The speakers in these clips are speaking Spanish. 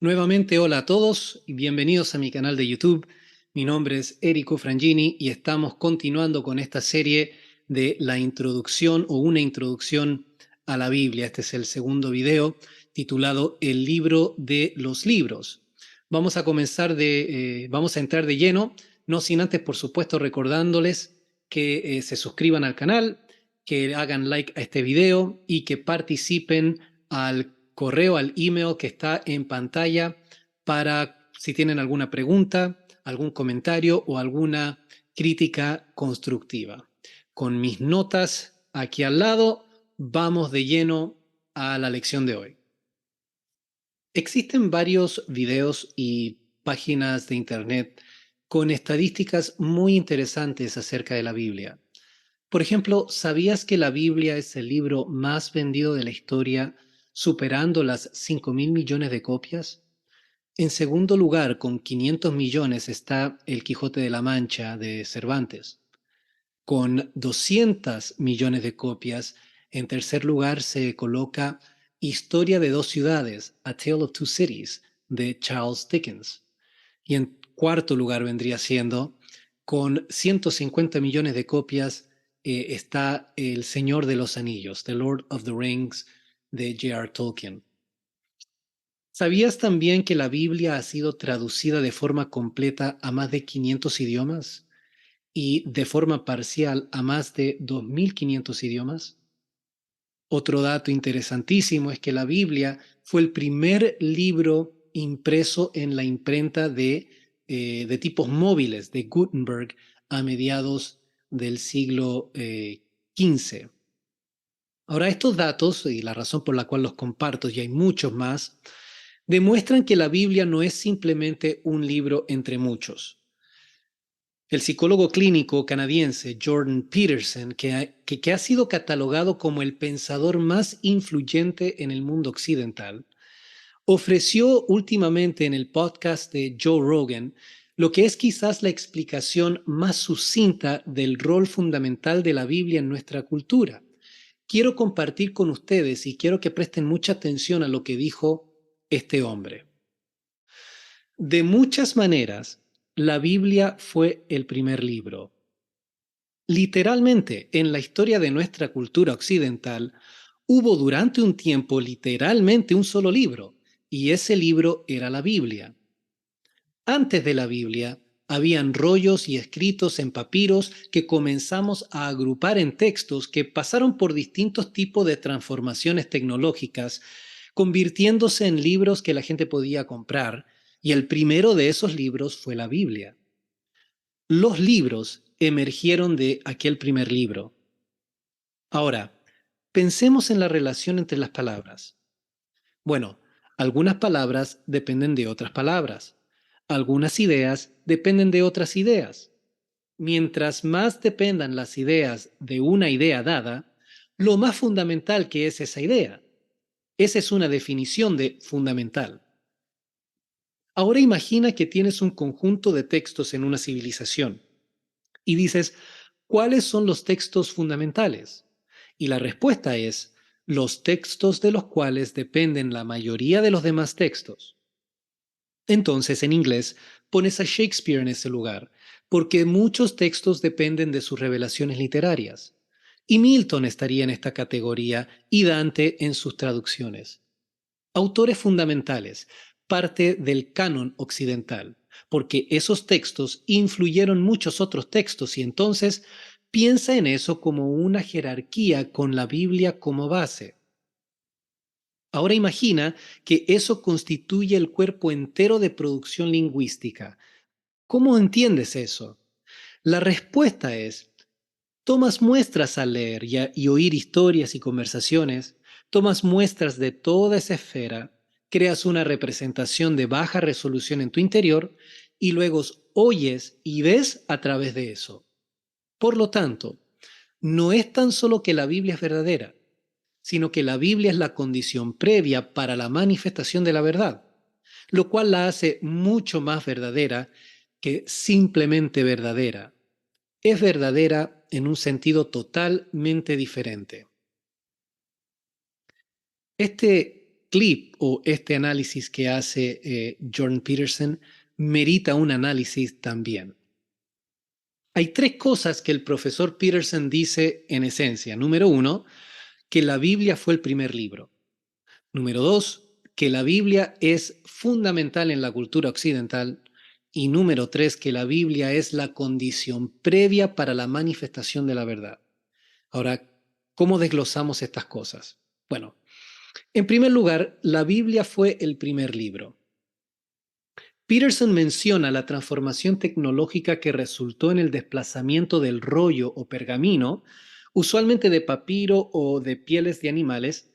Nuevamente, hola a todos y bienvenidos a mi canal de YouTube. Mi nombre es Erico Frangini y estamos continuando con esta serie de la introducción o una introducción a la Biblia. Este es el segundo video titulado El libro de los libros. Vamos a entrar de lleno, no sin antes, por supuesto, recordándoles que se suscriban al canal, que hagan like a este video y que participen al correo, al email que está en pantalla para si tienen alguna pregunta, algún comentario o alguna crítica constructiva. Con mis notas aquí al lado, vamos de lleno a la lección de hoy. Existen varios videos y páginas de internet con estadísticas muy interesantes acerca de la Biblia. Por ejemplo, ¿sabías que la Biblia es el libro más vendido de la historia, superando las 5.000 millones de copias? En segundo lugar, con 500 millones, está El Quijote de la Mancha de Cervantes. Con 200 millones de copias, en tercer lugar se coloca Historia de dos ciudades, A Tale of Two Cities, de Charles Dickens. Y en cuarto lugar vendría siendo, con 150 millones de copias, está El Señor de los Anillos, The Lord of the Rings, de J.R. Tolkien. ¿Sabías también que la Biblia ha sido traducida de forma completa a más de 500 idiomas y de forma parcial a más de 2.500 idiomas? Otro dato interesantísimo es que la Biblia fue el primer libro impreso en la imprenta de tipos móviles de Gutenberg a mediados del siglo XV. Ahora, estos datos, y la razón por la cual los comparto, y hay muchos más, demuestran que la Biblia no es simplemente un libro entre muchos. El psicólogo clínico canadiense Jordan Peterson, que ha sido catalogado como el pensador más influyente en el mundo occidental, ofreció últimamente en el podcast de Joe Rogan lo que es quizás la explicación más sucinta del rol fundamental de la Biblia en nuestra cultura. Quiero compartir con ustedes y quiero que presten mucha atención a lo que dijo este hombre. De muchas maneras, la Biblia fue el primer libro. Literalmente, en la historia de nuestra cultura occidental, hubo durante un tiempo literalmente un solo libro, y ese libro era la Biblia. Antes de la Biblia, habían rollos y escritos en papiros que comenzamos a agrupar en textos que pasaron por distintos tipos de transformaciones tecnológicas, convirtiéndose en libros que la gente podía comprar, y el primero de esos libros fue la Biblia. Los libros emergieron de aquel primer libro. Ahora, pensemos en la relación entre las palabras. Bueno, algunas palabras dependen de otras palabras. Algunas ideas dependen de otras ideas. Mientras más dependan las ideas de una idea dada, lo más fundamental que es esa idea. Esa es una definición de fundamental. Ahora imagina que tienes un conjunto de textos en una civilización y dices, ¿cuáles son los textos fundamentales? Y la respuesta es, los textos de los cuales dependen la mayoría de los demás textos. Entonces, en inglés, pones a Shakespeare en ese lugar, porque muchos textos dependen de sus revelaciones literarias. Y Milton estaría en esta categoría y Dante en sus traducciones. Autores fundamentales, parte del canon occidental, porque esos textos influyeron muchos otros textos y entonces piensa en eso como una jerarquía con la Biblia como base. Ahora imagina que eso constituye el cuerpo entero de producción lingüística. ¿Cómo entiendes eso? La respuesta es, tomas muestras al leer y oír historias y conversaciones, tomas muestras de toda esa esfera, creas una representación de baja resolución en tu interior y luego oyes y ves a través de eso. Por lo tanto, no es tan solo que la Biblia es verdadera, sino que la Biblia es la condición previa para la manifestación de la verdad, lo cual la hace mucho más verdadera que simplemente verdadera. Es verdadera en un sentido totalmente diferente. Este clip o este análisis que hace Jordan Peterson merita un análisis también. Hay tres cosas que el profesor Peterson dice en esencia. Número uno, que la Biblia fue el primer libro. Número dos, que la Biblia es fundamental en la cultura occidental. Y número tres, que la Biblia es la condición previa para la manifestación de la verdad. Ahora, ¿cómo desglosamos estas cosas? Bueno, en primer lugar, la Biblia fue el primer libro. Peterson menciona la transformación tecnológica que resultó en el desplazamiento del rollo o pergamino, usualmente de papiro o de pieles de animales,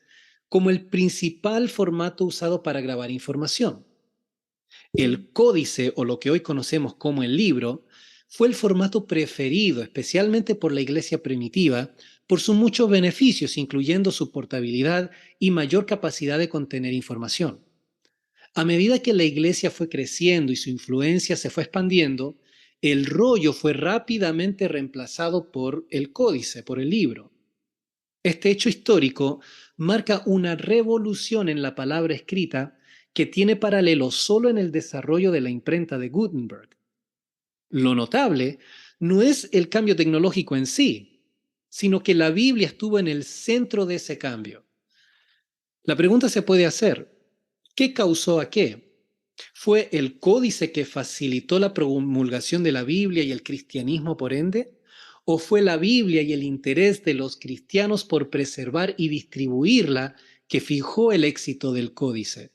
como el principal formato usado para grabar información. El códice, o lo que hoy conocemos como el libro, fue el formato preferido, especialmente por la iglesia primitiva, por sus muchos beneficios, incluyendo su portabilidad y mayor capacidad de contener información. A medida que la iglesia fue creciendo y su influencia se fue expandiendo, el rollo fue rápidamente reemplazado por el códice, por el libro. Este hecho histórico marca una revolución en la palabra escrita que tiene paralelo solo en el desarrollo de la imprenta de Gutenberg. Lo notable no es el cambio tecnológico en sí, sino que la Biblia estuvo en el centro de ese cambio. La pregunta se puede hacer, ¿qué causó a qué? ¿Fue el códice que facilitó la promulgación de la Biblia y el cristianismo por ende? ¿O fue la Biblia y el interés de los cristianos por preservar y distribuirla que fijó el éxito del códice?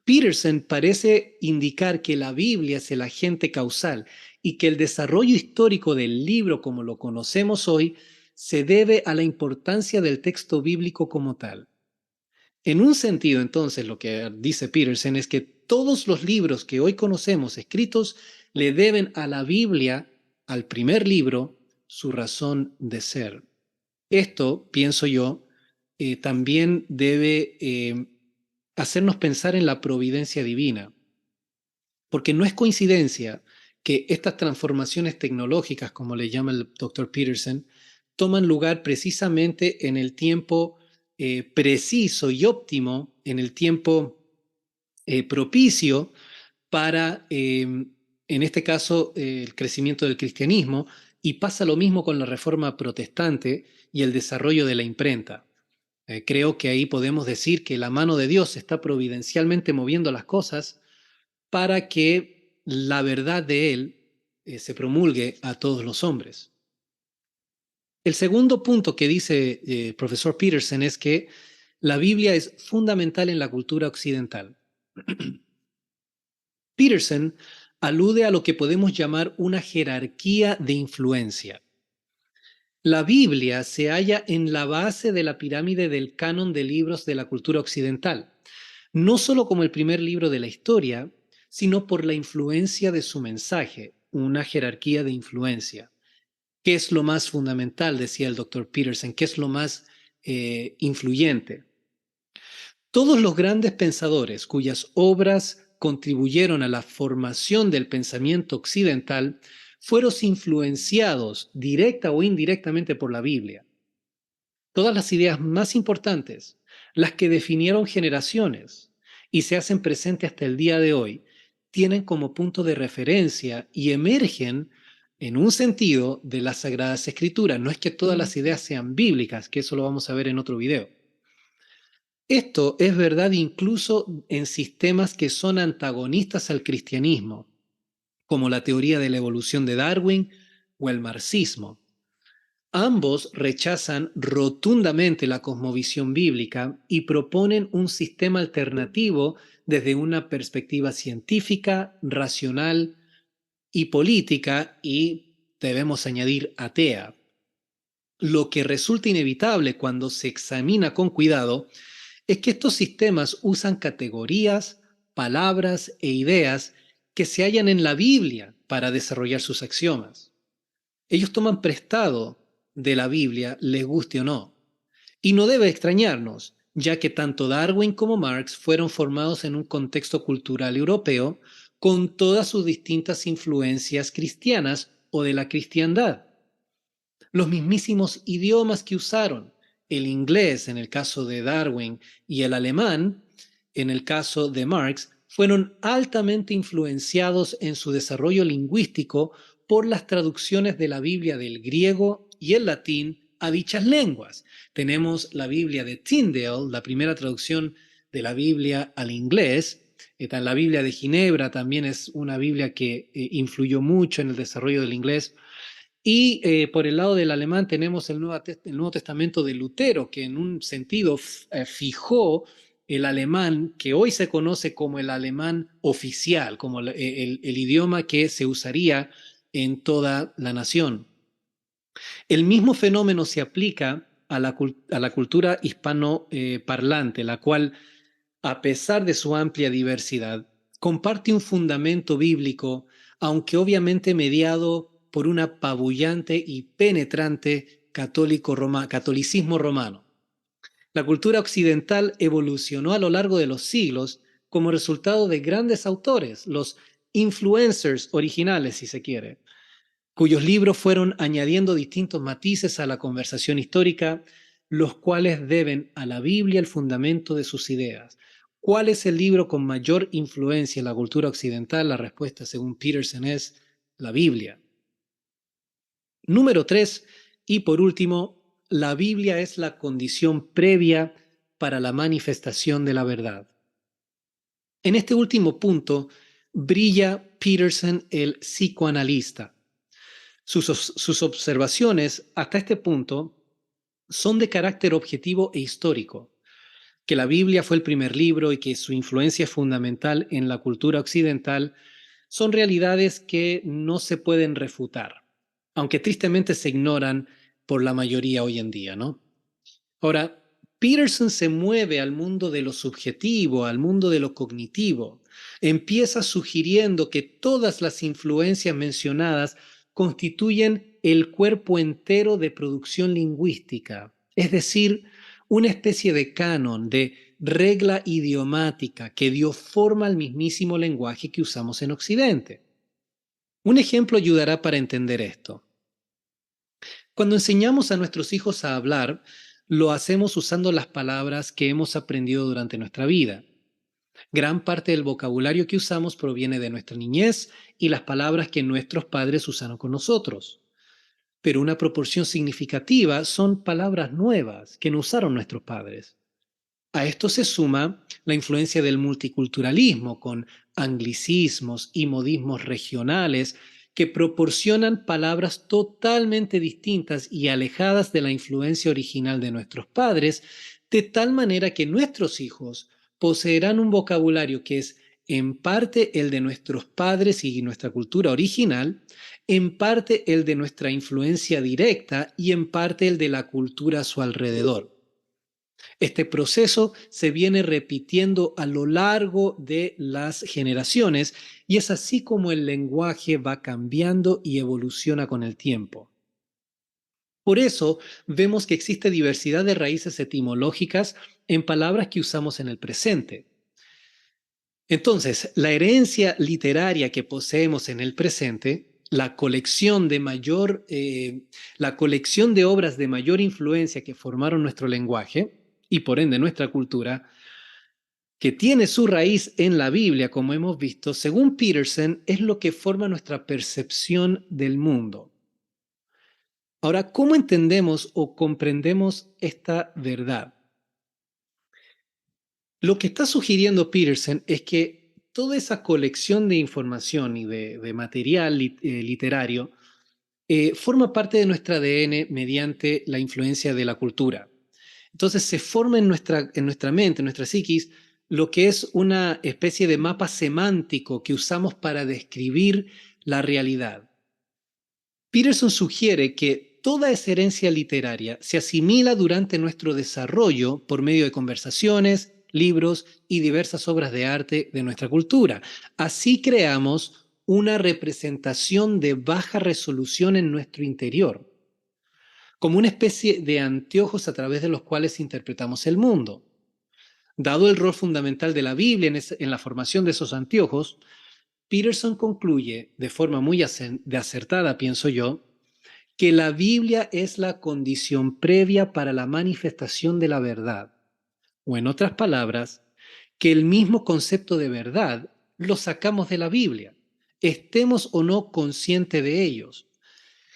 Peterson parece indicar que la Biblia es el agente causal y que el desarrollo histórico del libro como lo conocemos hoy se debe a la importancia del texto bíblico como tal. En un sentido, entonces, lo que dice Peterson es que todos los libros que hoy conocemos escritos le deben a la Biblia, al primer libro, su razón de ser. Esto, pienso yo, también debe hacernos pensar en la providencia divina, porque no es coincidencia que estas transformaciones tecnológicas, como le llama el doctor Peterson, toman lugar precisamente en el tiempo preciso y óptimo, en el tiempo propicio para, en este caso, el crecimiento del cristianismo, y pasa lo mismo con la reforma protestante y el desarrollo de la imprenta. Creo que ahí podemos decir que la mano de Dios está providencialmente moviendo las cosas para que la verdad de Él se promulgue a todos los hombres. El segundo punto que dice el profesor Peterson es que la Biblia es fundamental en la cultura occidental. Peterson alude a lo que podemos llamar una jerarquía de influencia. La Biblia se halla en la base de la pirámide del canon de libros de la cultura occidental, no solo como el primer libro de la historia, sino por la influencia de su mensaje, una jerarquía de influencia. ¿Qué es lo más fundamental? Decía el doctor Peterson. ¿Qué es lo más influyente? Todos los grandes pensadores cuyas obras contribuyeron a la formación del pensamiento occidental fueron influenciados directa o indirectamente por la Biblia. Todas las ideas más importantes, las que definieron generaciones y se hacen presentes hasta el día de hoy, tienen como punto de referencia y emergen en un sentido de las Sagradas Escrituras. No es que todas las ideas sean bíblicas, que eso lo vamos a ver en otro video. Esto es verdad incluso en sistemas que son antagonistas al cristianismo, como la teoría de la evolución de Darwin o el marxismo. Ambos rechazan rotundamente la cosmovisión bíblica y proponen un sistema alternativo desde una perspectiva científica, racional y política, y debemos añadir atea. Lo que resulta inevitable cuando se examina con cuidado es que estos sistemas usan categorías, palabras e ideas que se hallan en la Biblia para desarrollar sus axiomas. Ellos toman prestado de la Biblia, les guste o no. Y no debe extrañarnos, ya que tanto Darwin como Marx fueron formados en un contexto cultural europeo con todas sus distintas influencias cristianas o de la cristiandad. Los mismísimos idiomas que usaron, el inglés en el caso de Darwin y el alemán, en el caso de Marx, fueron altamente influenciados en su desarrollo lingüístico por las traducciones de la Biblia del griego y el latín a dichas lenguas. Tenemos la Biblia de Tyndale, la primera traducción de la Biblia al inglés. La Biblia de Ginebra también es una Biblia que influyó mucho en el desarrollo del inglés. Y por el lado del alemán tenemos el Nuevo Testamento de Lutero, que en un sentido fijó el alemán que hoy se conoce como el alemán oficial, como el idioma que se usaría en toda la nación. El mismo fenómeno se aplica a la cultura hispanoparlante, la cual, a pesar de su amplia diversidad, comparte un fundamento bíblico, aunque obviamente mediado por un apabullante y penetrante catolicismo romano. La cultura occidental evolucionó a lo largo de los siglos como resultado de grandes autores, los influencers originales, si se quiere, cuyos libros fueron añadiendo distintos matices a la conversación histórica, los cuales deben a la Biblia el fundamento de sus ideas. ¿Cuál es el libro con mayor influencia en la cultura occidental? La respuesta, según Peterson, es la Biblia. Número 3, y por último, la Biblia es la condición previa para la manifestación de la verdad. En este último punto brilla Peterson, el psicoanalista. Sus observaciones hasta este punto son de carácter objetivo e histórico. Que la Biblia fue el primer libro y que su influencia es fundamental en la cultura occidental son realidades que no se pueden refutar, aunque tristemente se ignoran por la mayoría hoy en día, ¿no? Ahora, Peterson se mueve al mundo de lo subjetivo, al mundo de lo cognitivo. Empieza sugiriendo que todas las influencias mencionadas constituyen el cuerpo entero de producción lingüística, es decir, una especie de canon, de regla idiomática que dio forma al mismísimo lenguaje que usamos en Occidente. Un ejemplo ayudará para entender esto. Cuando enseñamos a nuestros hijos a hablar, lo hacemos usando las palabras que hemos aprendido durante nuestra vida. Gran parte del vocabulario que usamos proviene de nuestra niñez y las palabras que nuestros padres usaron con nosotros. Pero una proporción significativa son palabras nuevas que no usaron nuestros padres. A esto se suma la influencia del multiculturalismo con anglicismos y modismos regionales que proporcionan palabras totalmente distintas y alejadas de la influencia original de nuestros padres, de tal manera que nuestros hijos poseerán un vocabulario que es en parte el de nuestros padres y nuestra cultura original, en parte el de nuestra influencia directa y en parte el de la cultura a su alrededor. Este proceso se viene repitiendo a lo largo de las generaciones y es así como el lenguaje va cambiando y evoluciona con el tiempo. Por eso vemos que existe diversidad de raíces etimológicas en palabras que usamos en el presente. Entonces, la herencia literaria que poseemos en el presente, la colección de obras de mayor influencia que formaron nuestro lenguaje y por ende nuestra cultura, que tiene su raíz en la Biblia, como hemos visto, según Peterson, es lo que forma nuestra percepción del mundo. Ahora, ¿cómo entendemos o comprendemos esta verdad? Lo que está sugiriendo Peterson es que toda esa colección de información y de material literario forma parte de nuestro ADN mediante la influencia de la cultura. Entonces se forma en nuestra mente, en nuestra psiquis, lo que es una especie de mapa semántico que usamos para describir la realidad. Peterson sugiere que toda esa herencia literaria se asimila durante nuestro desarrollo por medio de conversaciones, libros y diversas obras de arte de nuestra cultura. Así creamos una representación de baja resolución en nuestro interior, como una especie de anteojos a través de los cuales interpretamos el mundo. Dado el rol fundamental de la Biblia en la formación de esos anteojos, Peterson concluye, de forma muy acertada, pienso yo, que la Biblia es la condición previa para la manifestación de la verdad. O en otras palabras, que el mismo concepto de verdad lo sacamos de la Biblia, estemos o no conscientes de ellos,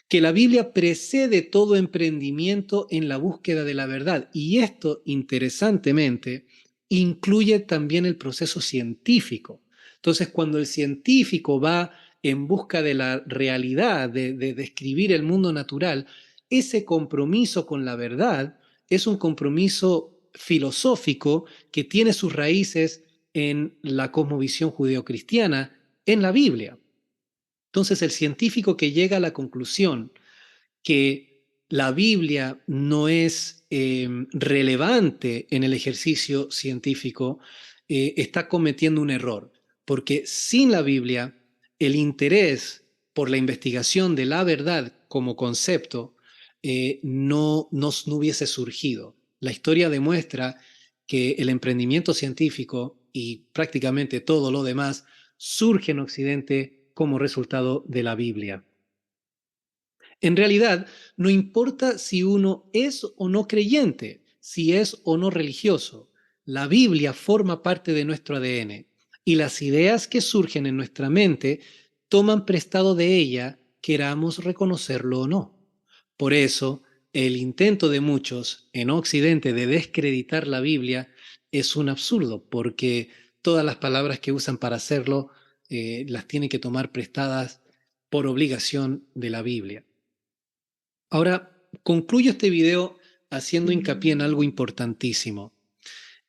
que la Biblia precede todo emprendimiento en la búsqueda de la verdad. Y esto, interesantemente, incluye también el proceso científico. Entonces, cuando el científico va en busca de la realidad, de describir el mundo natural, ese compromiso con la verdad es un compromiso filosófico que tiene sus raíces en la cosmovisión judeocristiana, en la Biblia. Entonces, el científico que llega a la conclusión que la Biblia no es relevante en el ejercicio científico, está cometiendo un error, porque sin la Biblia, el interés por la investigación de la verdad como concepto no hubiese surgido. La historia demuestra que el emprendimiento científico y prácticamente todo lo demás surge en Occidente como resultado de la Biblia. En realidad, no importa si uno es o no creyente, si es o no religioso, la Biblia forma parte de nuestro ADN y las ideas que surgen en nuestra mente toman prestado de ella, queramos reconocerlo o no. Por eso, el intento de muchos en Occidente de descreditar la Biblia es un absurdo, porque todas las palabras que usan para hacerlo las tienen que tomar prestadas por obligación de la Biblia. Ahora, concluyo este video haciendo hincapié en algo importantísimo.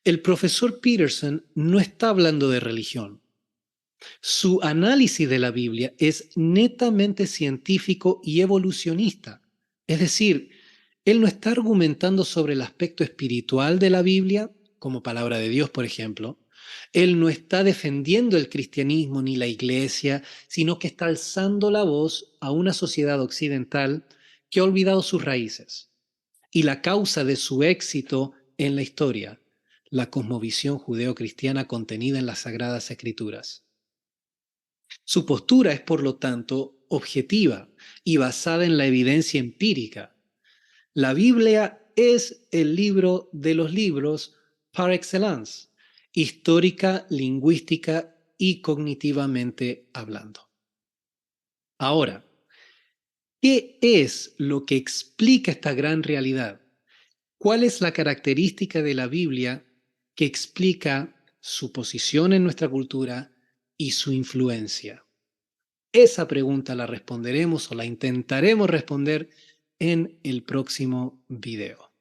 El profesor Peterson no está hablando de religión. Su análisis de la Biblia es netamente científico y evolucionista. Es decir, él no está argumentando sobre el aspecto espiritual de la Biblia, como palabra de Dios, por ejemplo. Él no está defendiendo el cristianismo ni la iglesia, sino que está alzando la voz a una sociedad occidental que ha olvidado sus raíces y la causa de su éxito en la historia, la cosmovisión judeocristiana contenida en las Sagradas Escrituras. Su postura es, por lo tanto, objetiva y basada en la evidencia empírica. La Biblia es el libro de los libros par excellence, histórica, lingüística y cognitivamente hablando. Ahora, ¿qué es lo que explica esta gran realidad? ¿Cuál es la característica de la Biblia que explica su posición en nuestra cultura y su influencia? Esa pregunta la responderemos o la intentaremos responder en el próximo video.